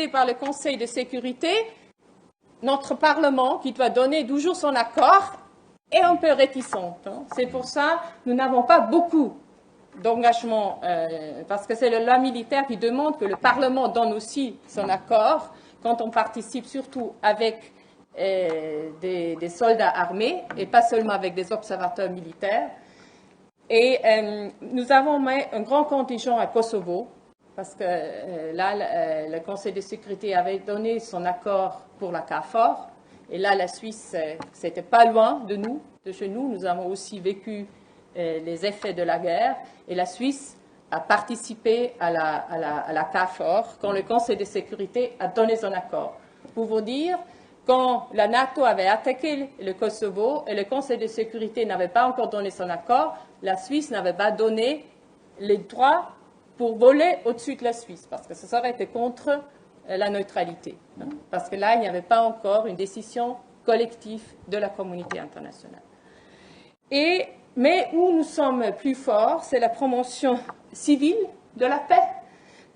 par le Conseil de sécurité, notre Parlement, qui doit donner toujours son accord, est un peu réticente. C'est pour ça que nous n'avons pas beaucoup d'engagement, parce que c'est le loi militaire qui demande que le Parlement donne aussi son accord quand on participe surtout avec des soldats armés et pas seulement avec des observateurs militaires. Et nous avons mis un grand contingent à Kosovo, parce que là, le Conseil de sécurité avait donné son accord pour la KFOR. Et là, la Suisse, c'était pas loin de nous, de chez nous. Nous avons aussi vécu les effets de la guerre. Et la Suisse a participé à la KFOR quand le Conseil de sécurité a donné son accord. Pour vous dire, quand la NATO avait attaqué le Kosovo et le Conseil de sécurité n'avait pas encore donné son accord, la Suisse n'avait pas donné les droits pour voler au-dessus de la Suisse, parce que ça aurait été contre la neutralité. Parce que là, il n'y avait pas encore une décision collective de la communauté internationale. Mais où nous sommes plus forts, c'est la promotion civile de la paix.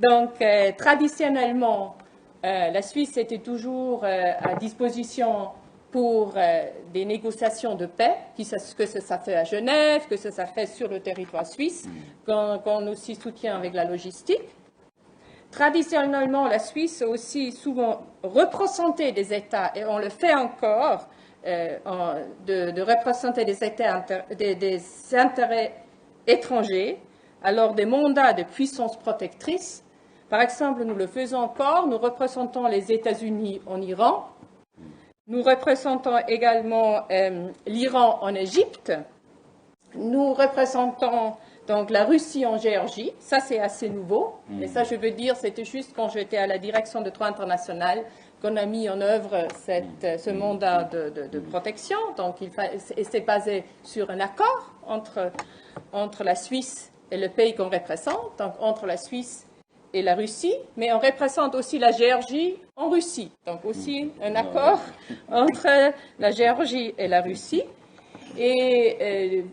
Donc, traditionnellement, la Suisse était toujours à disposition pour des négociations de paix, que ça fait à Genève, que ça fait sur le territoire suisse, qu'on aussi soutient avec la logistique. Traditionnellement, la Suisse a aussi souvent représenté des États, et on le fait encore, de représenter des intérêts étrangers, alors des mandats de puissance protectrice. Par exemple, nous le faisons encore, nous représentons les États-Unis en Iran, nous représentons également l'Iran en Égypte, nous représentons donc la Russie en Géorgie, ça c'est assez nouveau, et ça je veux dire, c'était juste quand j'étais à la direction de droit international qu'on a mis en œuvre ce mandat de protection, donc c'est basé sur un accord entre la Suisse et le pays qu'on représente, donc entre la Suisse et la Russie, mais on représente aussi la Géorgie en Russie. Donc aussi un accord entre la Géorgie et la Russie. Et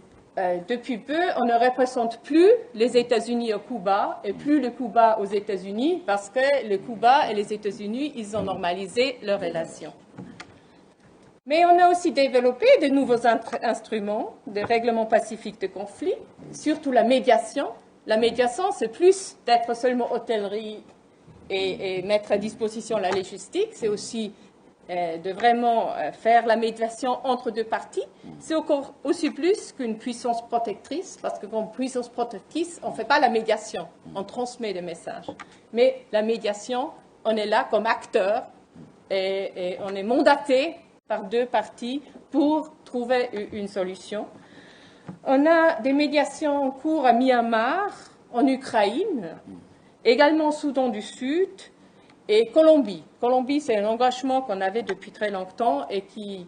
depuis peu, on ne représente plus les États-Unis au Cuba et plus le Cuba aux États-Unis parce que le Cuba et les États-Unis, ils ont normalisé leurs relations. Mais on a aussi développé de nouveaux instruments de règlement pacifique de conflits, surtout la médiation. La médiation, c'est plus d'être seulement hôtellerie et mettre à disposition la logistique, c'est aussi de vraiment faire la médiation entre deux parties. C'est encore aussi plus qu'une puissance protectrice, parce que comme puissance protectrice, on ne fait pas la médiation, on transmet des messages. Mais la médiation, on est là comme acteur et on est mandaté par deux parties pour trouver une solution. On a des médiations en cours à Myanmar, en Ukraine, également au Soudan du Sud et Colombie. Colombie, c'est un engagement qu'on avait depuis très longtemps et qui